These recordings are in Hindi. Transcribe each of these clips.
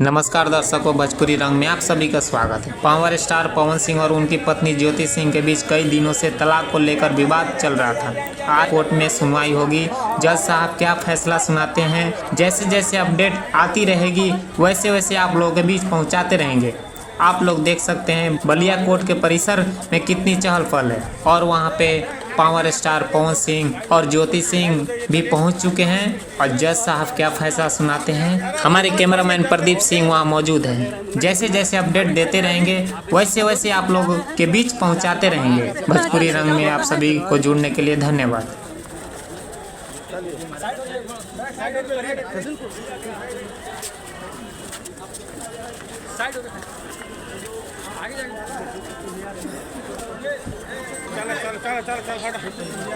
नमस्कार दर्शकों, भोजपुरी रंग में आप सभी का स्वागत है। पावर स्टार पवन सिंह और उनकी पत्नी ज्योति सिंह के बीच कई दिनों से तलाक को लेकर विवाद चल रहा था। आज कोर्ट में सुनवाई होगी। जज साहब क्या फैसला सुनाते हैं, जैसे जैसे अपडेट आती रहेगी वैसे वैसे आप लोगों के बीच पहुंचाते रहेंगे। आप लोग देख सकते हैं बलिया कोर्ट के परिसर में कितनी चहल पहल है और वहां पे पावर स्टार पवन सिंह और ज्योति सिंह भी पहुंच चुके हैं और जज साहब क्या फैसला सुनाते हैं। हमारे कैमरामैन प्रदीप सिंह वहां मौजूद हैं। जैसे जैसे अपडेट देते रहेंगे वैसे वैसे आप लोगों के बीच पहुंचाते रहेंगे। भोजपुरी रंग में आप सभी को जुड़ने के लिए धन्यवाद।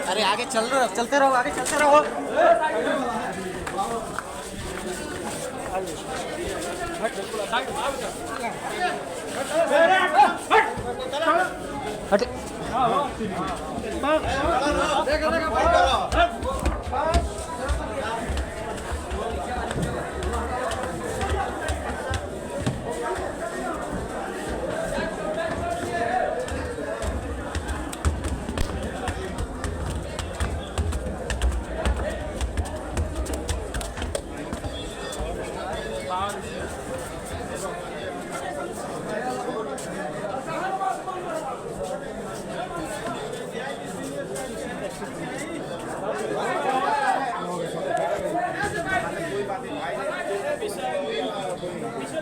अरे आगे चलते रहो आगे चलते रहो। हट